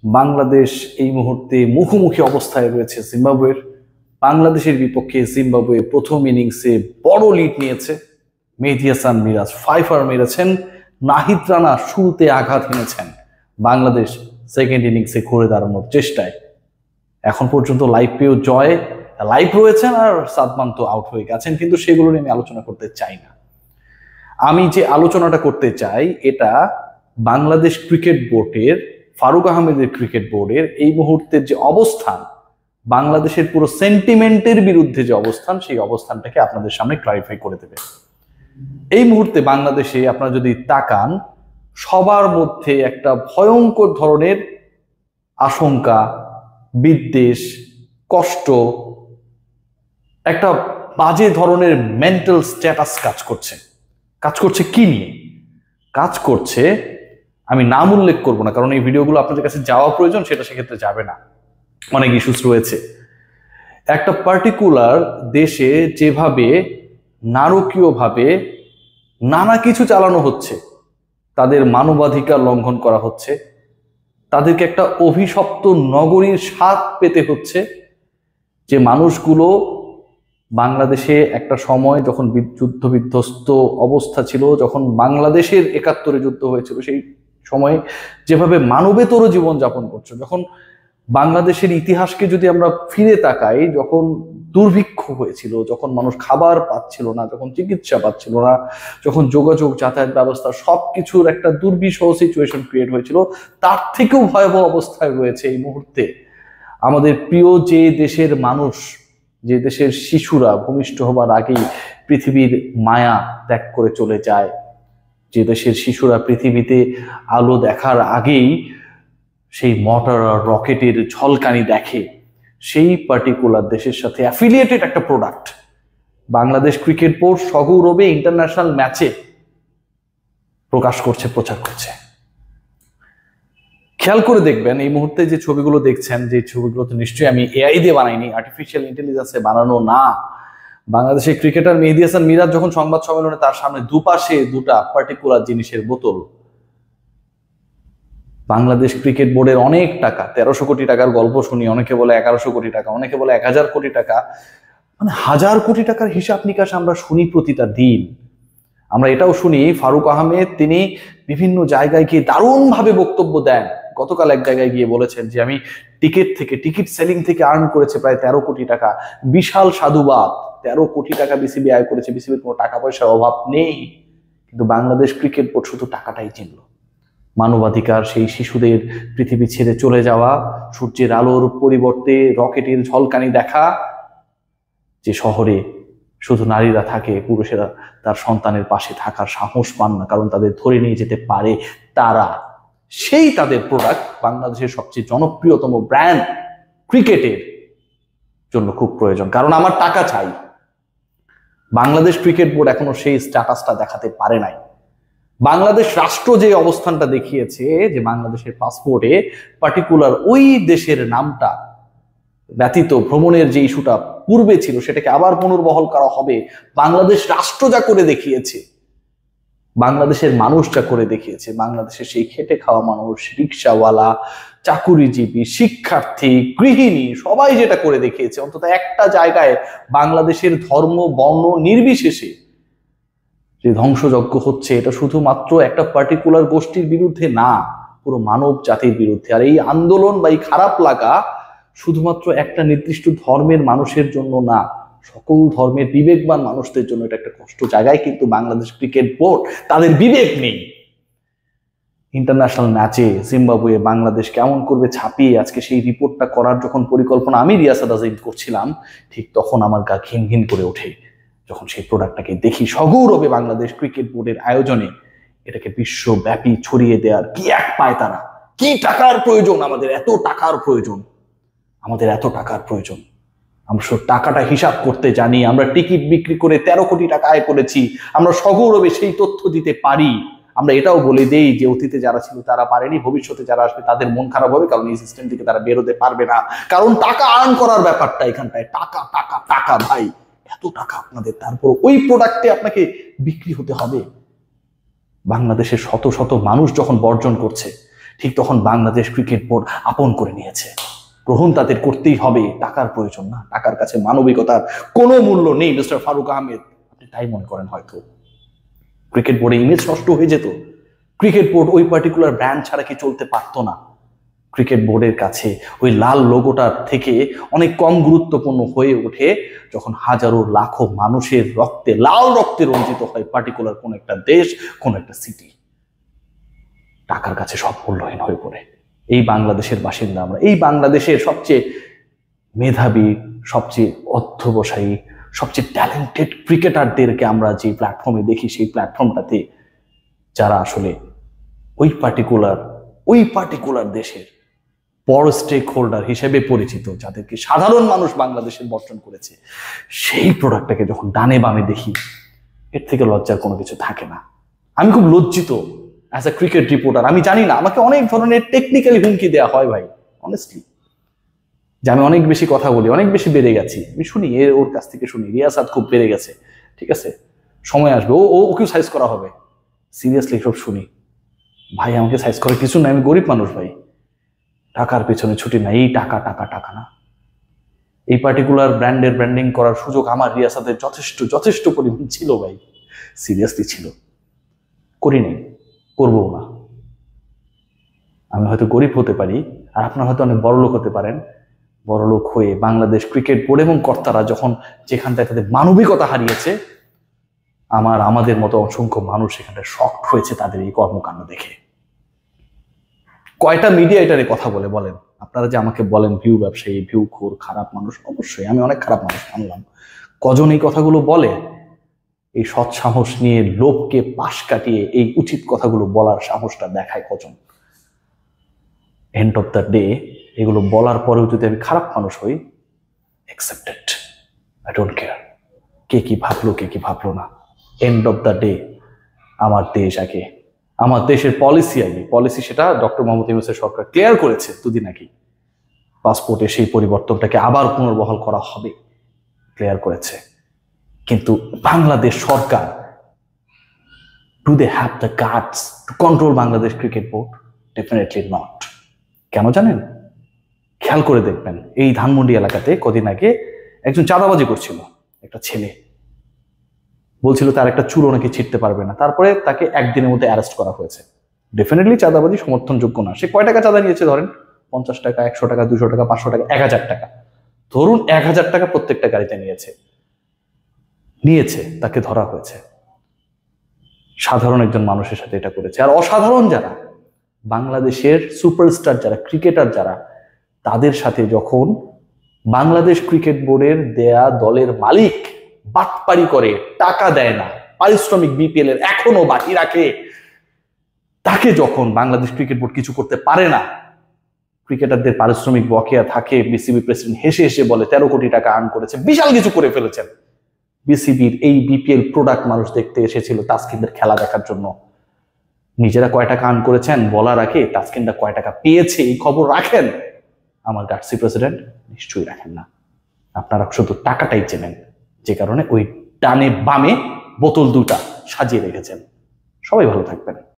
বাংলাদেশ এই মুহূর্তে মুখোমুখি অবস্থায় রয়েছে জিম্বাবুয়ের। বাংলাদেশের বিপক্ষে জিম্বাবুয়ে প্রথম ইনিংসে বড় লিড নিয়েছে। মেহেদী হাসান মিরাজ 5 মেরেছেন, নাহিদ রানা শুরুতে আঘাত এনেছেন। বাংলাদেশ সেকেন্ড ইনিংসে ঘুরে দাঁড়ানোর চেষ্টায় এখন পর্যন্ত লাইভ পেয়েও জয় লাইভ রয়েছেন, আর সাদমান তো আউট হয়ে গেছেন, কিন্তু সেগুলো নিয়ে আমি আলোচনা করতে চাই না। আমি যে আলোচনাটা করতে চাই এটা বাংলাদেশ ক্রিকেট বোর্ডের, ফারুক আহমেদের ক্রিকেট বোর্ডের এই মুহূর্তের যে অবস্থান, বাংলাদেশের পুরো সেন্টিমেন্টের বিরুদ্ধে যে অবস্থান, সেই অবস্থানটাকে আপনাদের সামনে ক্লারিফাই করে দেবে। এই মুহূর্তে বাংলাদেশে আপনারা যদি তাকান, সবার মধ্যে একটা ভয়ঙ্কর ধরনের আশঙ্কা, বিদ্বেষ, কষ্ট, একটা বাজে ধরনের মেন্টাল স্ট্যাটাস কাজ করছে। কি নিয়ে কাজ করছে আমি নাম উল্লেখ করব না, কারণ এই ভিডিওগুলো আপনাদের কাছে যাওয়া প্রয়োজন, সেটা সেক্ষেত্রে যাবে না, অনেক ইস্যুস রয়েছে। একটা পার্টিকুলার দেশে যেভাবে নারকীয়ভাবে নানা কিছু চালানো হচ্ছে, তাদের মানবাধিকার লঙ্ঘন করা হচ্ছে, তাদেরকে একটা অভিশপ্ত নগরীর স্বাদ পেতে হচ্ছে, যে মানুষগুলো বাংলাদেশে একটা সময় যখন যুদ্ধ বিধ্বস্ত অবস্থা ছিল, যখন বাংলাদেশের ৭১ যুদ্ধ হয়েছিল, সেই সময় যেভাবে মানবেতর জীবনযাপন করছে, যখন বাংলাদেশের ইতিহাসকে যদি আমরা ফিরে তাকাই, যখন দুর্ভিক্ষ হয়েছিল, যখন মানুষ খাবার পাচ্ছিল না, যখন চিকিৎসা পাচ্ছিল না, যখন যোগাযোগ যাতায়াত ব্যবস্থা সবকিছুর একটা দুর্বিষহ সিচুয়েশন ক্রিয়েট হয়েছিল, তার থেকেও ভয়াবহ অবস্থায় রয়েছে এই মুহূর্তে আমাদের প্রিয় যে দেশের মানুষ, যে দেশের শিশুরা ভূমিষ্ঠ হবার আগেই পৃথিবীর মায়া ত্যাগ করে চলে যায়, যে দেশের শিশুরা পৃথিবীতে আলো দেখার আগেই সেই মটর আর রকেটের ঝলকানি দেখে, সেই পার্টিকুলার দেশের সাথে অ্যাফিলিয়েটেড একটা প্রোডাক্ট বাংলাদেশ ক্রিকেট বোর্ড সগৌরবে ইন্টারন্যাশনাল ম্যাচে প্রকাশ করছে, প্রচার করছে। খেয়াল করে দেখবেন এই মুহূর্তে যে ছবিগুলো দেখছেন, যে ছবিগুলো তো নিশ্চয়ই আমি এআই দিয়ে বানাইনি, আর্টিফিশিয়াল ইন্টেলিজেন্সে বানানো না। বাংলাদেশের ক্রিকেটার মেহেদী হাসান মিরাজ যখন সংবাদ সম্মেলনে তার সামনে দুপাশে দুটা পার্টিকুলার জিনিসের বোতল, বাংলাদেশ ক্রিকেট বোর্ডের অনেক টাকা, ১৩০০ কোটি টাকার গল্প শুনি, অনেকে বলে ১১০০ কোটি টাকা, অনেকে বলে ১০০০ কোটি টাকা, মানে ১০০০ কোটি টাকার হিসাব নিকাশ আমরা শুনি প্রতিটা দিন। আমরা এটাও শুনি ফারুক আহমেদ তিনি বিভিন্ন জায়গায় গিয়ে দারুণভাবে বক্তব্য দেন। গতকাল এক জায়গায় গিয়ে বলেছেন যে আমি টিকিট সেলিং থেকে আর্ন করেছে প্রায় ১৩ কোটি টাকা। বিশাল সাধুবাদ, ১৩ কোটি টাকা বিসিবি আয় করেছে, বিসিবির কোনো টাকা পয়সার অভাব নেই, কিন্তু বাংলাদেশ ক্রিকেট বোর্ড শুধু টাকাটাই চিনল। মানবাধিকার, সেই শিশুদের পৃথিবী ছেড়ে চলে যাওয়া, সূর্যের আলোর পরিবর্তে রকেটের ঝলকানি দেখা, যে শহরে শুধু নারীরা থাকে, পুরুষেরা তার সন্তানের পাশে থাকার সাহস পান না, কারণ তাদের ধরে নিয়ে যেতে পারে তারা, সেই তাদের প্রোডাক্ট বাংলাদেশের সবচেয়ে জনপ্রিয়তম ব্র্যান্ড ক্রিকেটের জন্য খুব প্রয়োজন, কারণ আমার টাকা চাই। বাংলাদেশ ক্রিকেট বোর্ড এখনো সেই স্ট্যাটাসটা দেখাতে পারে নাই। বাংলাদেশ রাষ্ট্র যে অবস্থানটা দেখিয়েছে, যে বাংলাদেশের পাসপোর্টে পার্টিকুলার ওই দেশের নামটা ব্যতীত ভ্রমণের যে ইস্যুটা পূর্বে ছিল সেটাকে আবার পুনর্বহাল করা হবে, বাংলাদেশ রাষ্ট্র যা করে দেখিয়েছে, বাংলাদেশের মানুষ যা করে দেখিয়েছে, বাংলাদেশের সেই খেটে খাওয়া মানুষ, রিক্সাওয়ালা, চাকুরিজীবী, শিক্ষার্থী, গৃহিণী, সবাই যেটা করে দেখিয়েছে, অন্তত একটা জায়গায় বাংলাদেশের ধর্ম বর্ণ নির্বিশেষে যে ধ্বংসযজ্ঞ হচ্ছে, এটা শুধুমাত্র একটা পার্টিকুলার গোষ্ঠীর বিরুদ্ধে না, পুরো মানব জাতির বিরুদ্ধে। আর এই আন্দোলন বা এই খারাপ লাগা শুধুমাত্র একটা নির্দিষ্ট ধর্মের মানুষের জন্য না, সকল ধর্মের বিবেকবান মানুষদের জন্য এটা একটা কষ্ট জায়গায়। কিন্তু বাংলাদেশ ক্রিকেট বোর্ড, তাদের বিবেক নেই। ইন্টারন্যাশনাল ম্যাচে জিম্বাবুয়ে বাংলাদেশ কেমন করবে ছাপিয়ে আজকে সেই রিপোর্টটা করার যখন পরিকল্পনা আমি রিয়াসাত আজিম করছিলাম, ঠিক তখন আমার গা ঘিন ঘিন করে ওঠে যখন সেই প্রোডাক্টটাকে দেখি সগৌরবে বাংলাদেশ ক্রিকেট বোর্ডের আয়োজনে এটাকে বিশ্বব্যাপী ছড়িয়ে দেওয়ার কি এক পায় তারা। কি টাকার প্রয়োজন, আমাদের এত টাকার প্রয়োজন, আমাদের এত টাকার প্রয়োজন। আমরা টাকাটা হিসাব করতে জানি, আমরা টিকিট বিক্রি করে ১৩ কোটি টাকা আয় করেছি, আমরা সগৌরবে সেই তথ্য দিতে পারি। আমরা এটাও বলে দেই যে অতীতে যারা ছিল তারা পারেনি, ভবিষ্যতে যারা আসবে তাদের মন খারাপ হবে, কারণ এই সিস্টেম থেকে তারা বেরোতে পারবে না, কারণ টাকা আর্ন করার ব্যাপারটা এখানটায় টাকা টাকা টাকা। ভাই এত টাকা আপনাদের, তারপর ওই প্রোডাক্টে আপনাকে বিক্রি হতে হবে। বাংলাদেশের শত শত মানুষ যখন বর্জন করছে, ঠিক তখন বাংলাদেশ ক্রিকেট বোর্ড আপন করে নিয়েছে। গ্রহণ তাদের করতেই হবে, টাকার প্রয়োজন না, টাকার কাছে মানবিকতার কোনো মূল্য নেই। মিস্টার ফারুক আহমেদ, আপনি তাই মনে করেন হয়তো। ক্রিকেট বোর্ডে ইমেজ নষ্ট হয়ে যেত, ক্রিকেট বোর্ড ওই পার্টিকুলার ব্র্যান্ড ছাড়া কি চলতে পারতো না। ক্রিকেট বোর্ডের কাছে ওই লাল লোগোটার থেকে অনেক কম গুরুত্বপূর্ণ হয়ে ওঠে যখন হাজারো লাখো মানুষের রক্তে, লাল রক্তে রঞ্জিত হয় পার্টিকুলার কোন একটা দেশ, কোন একটা সিটি। টাকার কাছে সব মূল্যহীন হয়ে পড়ে। এই বাংলাদেশের বাসিন্দা আমরা, এই বাংলাদেশের সবচেয়ে মেধাবী, সবচেয়ে অধ্যবসায়ী, সবচেয়ে ট্যালেন্টেড ক্রিকেটারদেরকে আমরা যে প্ল্যাটফর্মে দেখি, সেই প্ল্যাটফর্মটাতে যারা আসলে ওই পার্টিকুলার দেশের বড় স্টেক হোল্ডার হিসেবে পরিচিত, যাদেরকে সাধারণ মানুষ বাংলাদেশের বর্জন করেছে, সেই প্রোডাক্টটাকে যখন ডানে বামে দেখি, এর থেকে লজ্জার কোনো কিছু থাকে না। আমি খুব লজ্জিত অ্যাজ এ ক্রিকেট রিপোর্টার। আমি জানি না, আমাকে অনেক ধরনের টেকনিক্যালি হুমকি দেওয়া হয় ভাই, অনেস্টলি, যে আমি অনেক বেশি কথা বলি, অনেক বেশি বেড়ে গেছি। আমি শুনি, ওর কাছ থেকে শুনি রিয়াসাত খুব বেড়ে গেছে, ঠিক আছে, সময় আসবে, ওকেও সাইজ করা হবে। সিরিয়াসলি সব শুনি ভাই, আমাকে সাইজ করে কিছু না, আমি গরিব মানুষ ভাই, টাকার পেছনে ছুটি না। এই টাকা টাকা টাকা না, এই পার্টিকুলার ব্র্যান্ডের ব্র্যান্ডিং করার সুযোগ আমার রিয়াসাতের যথেষ্ট পরিমাণ ছিল ভাই, সিরিয়াসলি ছিল, করি নাই, করবো না। আমি হয়তো গরিব হতে পারি, আর আপনার হয়তো অনেক বড় লোক হতে পারেন। বড় লোক হয়ে বাংলাদেশ ক্রিকেট বোর্ড এবং কর্তারা যখন যেখানটায় তাদের মানবিকতা হারিয়েছে, আমাদের মতো অসংখ্য মানুষ সেখানটায় শকড হয়েছে তাদের এই কর্মকাণ্ড দেখে। কয়টা মিডিয়া এটা নিয়ে কথা বলেন? আপনারা যে আমাকে বলেন ভিউ ব্যবসায়ী, ভিউ খোর, খারাপ মানুষ, অবশ্যই আমি অনেক খারাপ মানুষ মানলাম। কজন এই কথাগুলো বলে? এই সৎ সাহস নিয়ে লোককে পাশ কাটিয়ে এই উচিত কথাগুলো বলার সাহসটা দেখায় কজন? এন্ড অফ দ্য ডে এগুলো বলার পরেও যদি আমি খারাপ মানুষ হই, অ্যাকসেপ্টেড, আই ডোন্ট কেয়ার কে কি ভাবলো, কে কি ভাবলো না। এন্ড অফ দ্য ডে আমার দেশ আগে, আমার দেশের পলিসি আগে। পলিসি সেটা ডক্টর মোহাম্মদ ইউনূসের সরকার ক্লিয়ার করেছে দুদিন আগে, পাসপোর্টে সেই পরিবর্তনটাকে আবার পুনর্বহাল করা হবে, ক্লিয়ার করেছে। কিন্তু বাংলাদেশ সরকার, do they have the guts to control Bangladesh cricket board? Definitely not. কেন জানেন? খেয়াল করে দেখবেন, এই ধানমন্ডি এলাকাতে কদিন আগে একজন চাঁদাবাজি করছিল, একটা ছেলে বলছিল তার একটা চুলও নাকি ছিটতে পারবে না, তারপরে তাকে একদিনের মধ্যে অ্যারেস্ট করা হয়েছে। ডেফিনেটলি চাঁদাবাজি সমর্থনযোগ্য না। সে কয় টাকা চাঁদা নিয়েছে ধরেন? 50 টাকা, 100 টাকা, 200 টাকা, 500 টাকা, 1000 টাকা, ধরুন 1000 টাকা প্রত্যেকটা গাড়িতে নিয়েছে, তাকে ধরা হয়েছে। সাধারণ একজন মানুষের সাথে এটা করেছে। আর অসাধারণ যারা বাংলাদেশের সুপারস্টার, যারা ক্রিকেটার, যারা তাদের সাথে যখন বাংলাদেশ ক্রিকেট বোর্ডের দেয়া দলের মালিক বাটপারি করে, টাকা দেয় না, পারিশ্রমিক বিপিএল এর এখনো বাকি রাখে, তাকে যখন বাংলাদেশ ক্রিকেট বোর্ড কিছু করতে পারে না, ক্রিকেটারদের পারিশ্রমিক বকেয়া থাকে, বিসিবি প্রেসিডেন্ট হেসে হেসে বলে 13 কোটি টাকা আর্ন করেছে, বিশাল কিছু করে ফেলেছেন। বিসিবির এই বিপিএল প্রোডাক্ট মানুষ দেখতে এসেছিল তাসকিনদের খেলা দেখার জন্য। নিজেরা কয় টাকা আর্ন করেছেন বলার আগে তাসকিনরা কয় টাকা পেয়েছে এই খবর রাখেন? আমার গার্সি প্রেসিডেন্ট নিশ্চয়ই রাখেন না। আপনারা শুধু টাকাটাই চেনেন, যে কারণে ওই ডানে বামে বোতল দুটা সাজিয়ে রেখেছেন। সবাই ভালো থাকবেন।